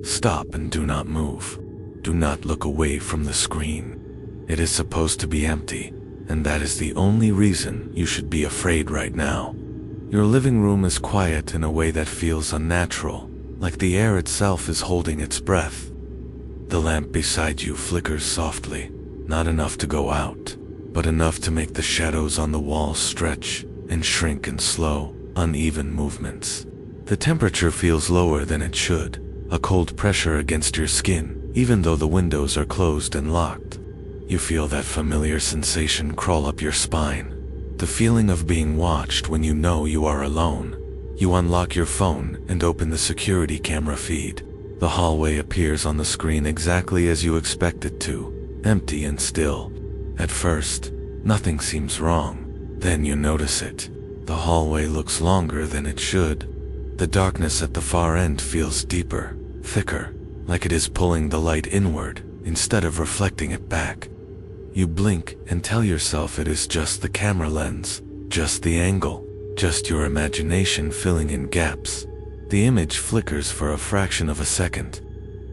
Stop and do not move. Do not look away from the screen. It is supposed to be empty, and that is the only reason you should be afraid right now. Your living room is quiet in a way that feels unnatural, like the air itself is holding its breath. The lamp beside you flickers softly, not enough to go out, but enough to make the shadows on the walls stretch and shrink in slow, uneven movements. The temperature feels lower than it should, a cold pressure against your skin, even though the windows are closed and locked. You feel that familiar sensation crawl up your spine, the feeling of being watched when you know you are alone. You unlock your phone and open the security camera feed. The hallway appears on the screen exactly as you expect it to, empty and still. At first, nothing seems wrong. Then you notice it. The hallway looks longer than it should. The darkness at the far end feels deeper, thicker, like it is pulling the light inward instead of reflecting it back. You blink and tell yourself it is just the camera lens, just the angle, just your imagination filling in gaps. The image flickers for a fraction of a second.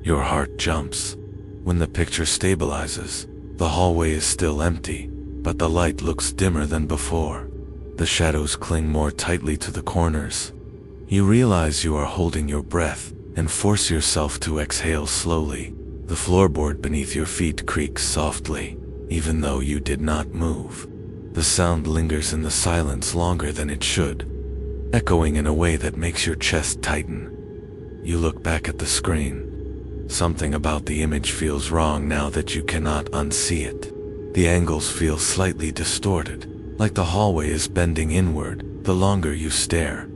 Your heart jumps. When the picture stabilizes, the hallway is still empty, but the light looks dimmer than before. The shadows cling more tightly to the corners. You realize you are holding your breath and force yourself to exhale slowly. The floorboard beneath your feet creaks softly, even though you did not move. The sound lingers in the silence longer than it should, echoing in a way that makes your chest tighten. You look back at the screen. Something about the image feels wrong now that you cannot unsee it. The angles feel slightly distorted, like the hallway is bending inward the longer you stare.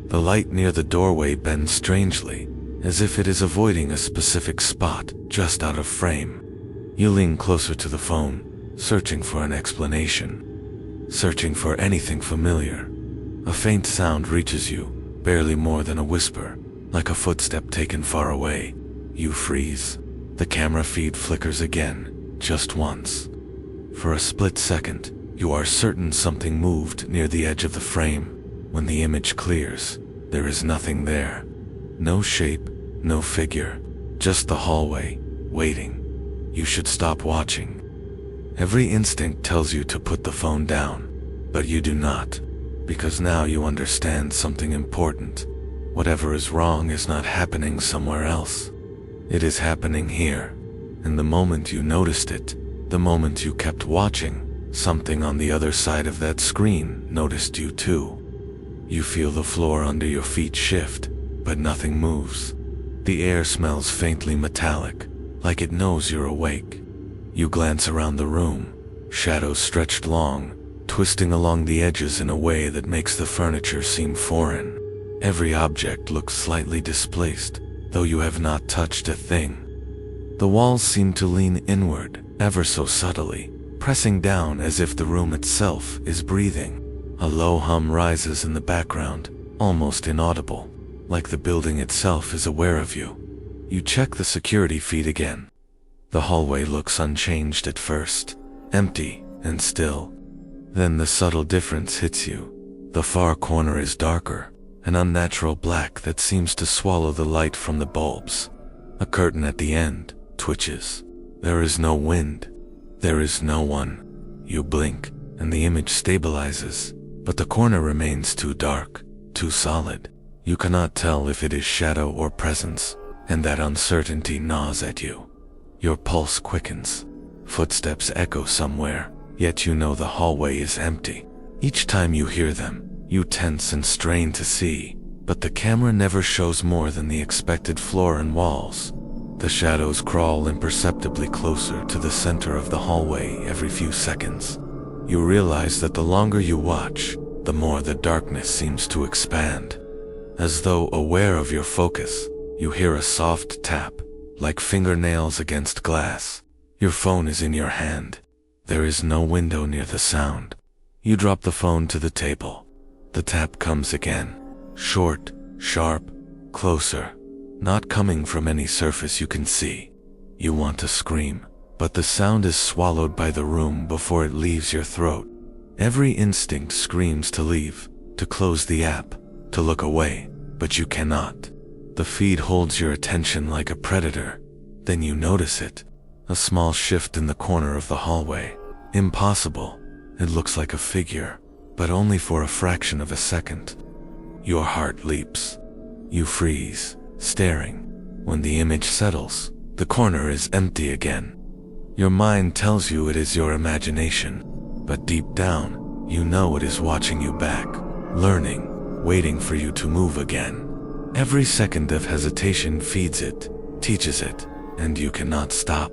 The light near the doorway bends strangely, as if it is avoiding a specific spot just out of frame. You lean closer to the phone, searching for an explanation, searching for anything familiar. A faint sound reaches you, barely more than a whisper, like a footstep taken far away. You freeze. The camera feed flickers again, just once. For a split second, you are certain something moved near the edge of the frame. When the image clears, there is nothing there. No shape, no figure, just the hallway, waiting. You should stop watching. Every instinct tells you to put the phone down, but you do not, because now you understand something important. Whatever is wrong is not happening somewhere else. It is happening here, and the moment you noticed it, the moment you kept watching, something on the other side of that screen noticed you too. You feel the floor under your feet shift, but nothing moves. The air smells faintly metallic, like it knows you're awake. You glance around the room, shadows stretched long, twisting along the edges in a way that makes the furniture seem foreign. Every object looks slightly displaced, though you have not touched a thing. The walls seem to lean inward, ever so subtly, pressing down as if the room itself is breathing. A low hum rises in the background, almost inaudible, like the building itself is aware of you. You check the security feed again. The hallway looks unchanged at first, empty and still. Then the subtle difference hits you. The far corner is darker, an unnatural black that seems to swallow the light from the bulbs. A curtain at the end twitches. There is no wind. There is no one. You blink, and the image stabilizes, but the corner remains too dark, too solid. You cannot tell if it is shadow or presence, and that uncertainty gnaws at you. Your pulse quickens. Footsteps echo somewhere, yet you know the hallway is empty. Each time you hear them, you tense and strain to see, but the camera never shows more than the expected floor and walls. The shadows crawl imperceptibly closer to the center of the hallway every few seconds. You realize that the longer you watch, the more the darkness seems to expand. As though aware of your focus, you hear a soft tap, like fingernails against glass. Your phone is in your hand. There is no window near the sound. You drop the phone to the table. The tap comes again. Short, sharp, closer, not coming from any surface you can see. You want to scream, but the sound is swallowed by the room before it leaves your throat. Every instinct screams to leave, to close the app, to look away, but you cannot. The feed holds your attention like a predator. Then you notice it. A small shift in the corner of the hallway. Impossible. It looks like a figure, but only for a fraction of a second. Your heart leaps. You freeze, staring. When the image settles, the corner is empty again. Your mind tells you it is your imagination, but deep down, you know it is watching you back, learning, waiting for you to move again. Every second of hesitation feeds it, teaches it, and you cannot stop.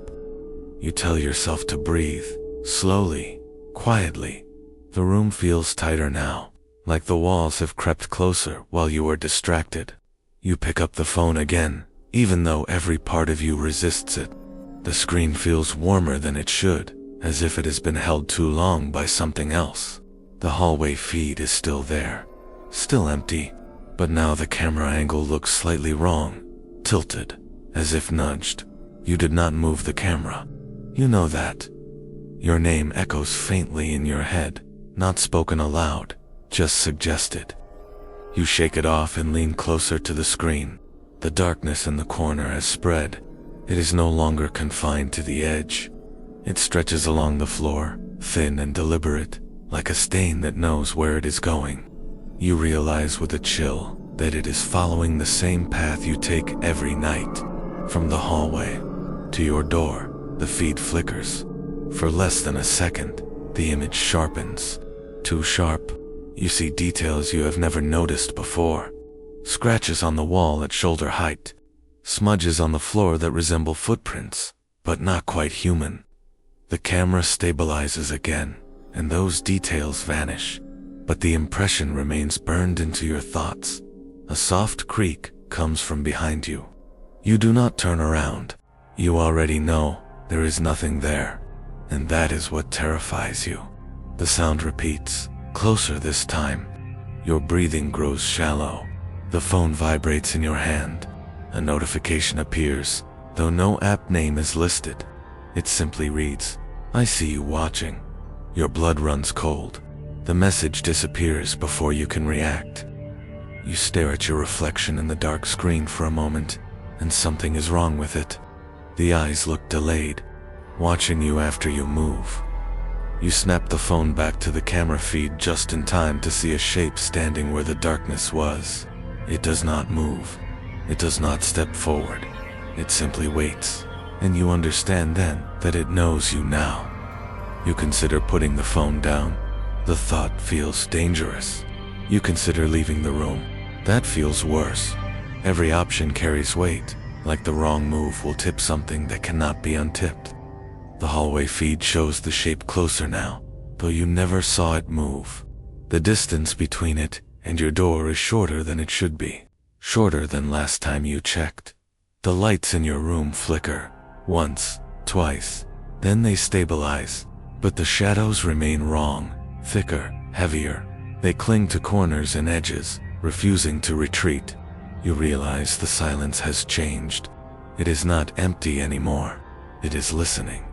You tell yourself to breathe, slowly, quietly. The room feels tighter now, like the walls have crept closer while you are distracted. You pick up the phone again, even though every part of you resists it. The screen feels warmer than it should, as if it has been held too long by something else. The hallway feed is still there, still empty, but now the camera angle looks slightly wrong, tilted, as if nudged. You did not move the camera. You know that. Your name echoes faintly in your head, not spoken aloud, just suggested. You shake it off and lean closer to the screen. The darkness in the corner has spread. It is no longer confined to the edge. It stretches along the floor, thin and deliberate, like a stain that knows where it is going. You realize with a chill that it is following the same path you take every night. From the hallway to your door, the feed flickers. For less than a second, the image sharpens. Too sharp. You see details you have never noticed before. Scratches on the wall at shoulder height. Smudges on the floor that resemble footprints, but not quite human. The camera stabilizes again, and those details vanish. But the impression remains burned into your thoughts. A soft creak comes from behind you. You do not turn around. You already know there is nothing there, and that is what terrifies you. The sound repeats, closer this time. Your breathing grows shallow. The phone vibrates in your hand. A notification appears, though no app name is listed. It simply reads, "I see you watching." Your blood runs cold. The message disappears before you can react. You stare at your reflection in the dark screen for a moment, and something is wrong with it. The eyes look delayed, watching you after you move. You snap the phone back to the camera feed just in time to see a shape standing where the darkness was. It does not move. It does not step forward. It simply waits, and you understand then that it knows you now. You consider putting the phone down. The thought feels dangerous. You consider leaving the room. That feels worse. Every option carries weight, like the wrong move will tip something that cannot be untipped. The hallway feed shows the shape closer now, though you never saw it move. The distance between it and your door is shorter than it should be, shorter than last time you checked. The lights in your room flicker, once, twice, then they stabilize, but the shadows remain wrong, thicker, heavier. They cling to corners and edges, refusing to retreat. You realize the silence has changed. It is not empty anymore. It is listening.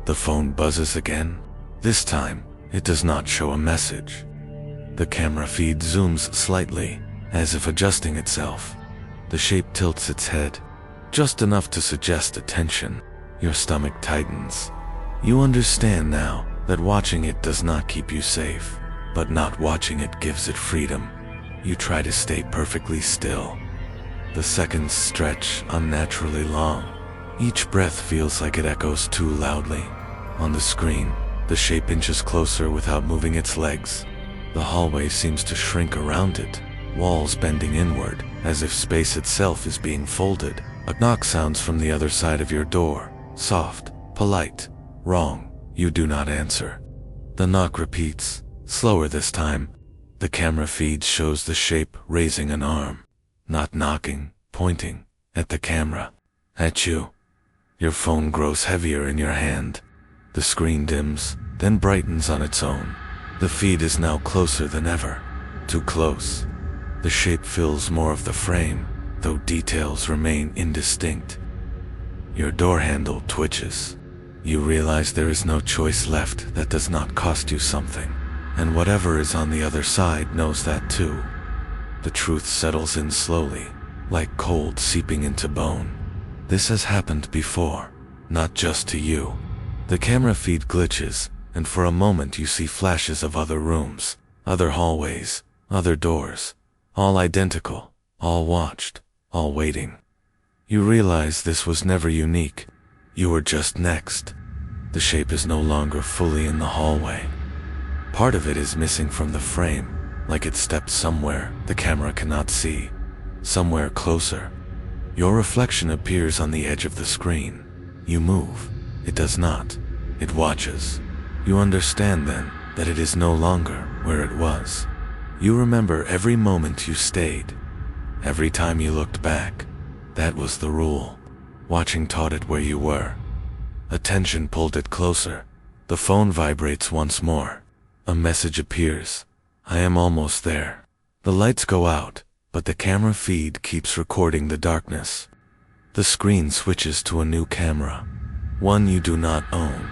The phone buzzes again. This time, it does not show a message. The camera feed zooms slightly, as if adjusting itself. The shape tilts its head, just enough to suggest attention. Your stomach tightens. You understand now that watching it does not keep you safe, but not watching it gives it freedom. You try to stay perfectly still. The seconds stretch unnaturally long. Each breath feels like it echoes too loudly. On the screen, the shape inches closer without moving its legs. The hallway seems to shrink around it, walls bending inward, as if space itself is being folded. A knock sounds from the other side of your door, soft, polite. Wrong. You do not answer. The knock repeats, slower this time. The camera feed shows the shape raising an arm, not knocking, pointing, at the camera, at you. Your phone grows heavier in your hand. The screen dims, then brightens on its own. The feed is now closer than ever, too close. The shape fills more of the frame, though details remain indistinct. Your door handle twitches. You realize there is no choice left that does not cost you something, and whatever is on the other side knows that too. The truth settles in slowly. like cold seeping into bone. This has happened before, not just to you. The camera feed glitches, and for a moment you see flashes of other rooms, other hallways, other doors, all identical, all watched, all waiting. You realize this was never unique. You were just next. The shape is no longer fully in the hallway. Part of it is missing from the frame, like it stepped somewhere the camera cannot see, somewhere closer. Your reflection appears on the edge of the screen. You move. It does not. It watches. You understand then that it is no longer where it was. You remember every moment you stayed, every time you looked back. That was the rule. Watching taught it where you were. Attention pulled it closer. The phone vibrates once more. A message appears. I am almost there. The lights go out, but the camera feed keeps recording the darkness. The screen switches to a new camera. One you do not own.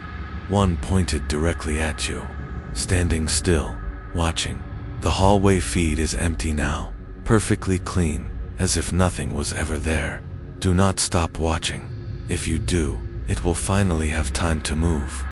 One pointed directly at you. Standing still, watching. The hallway feed is empty now, perfectly clean, as if nothing was ever there. Do not stop watching. If you do, it will finally have time to move.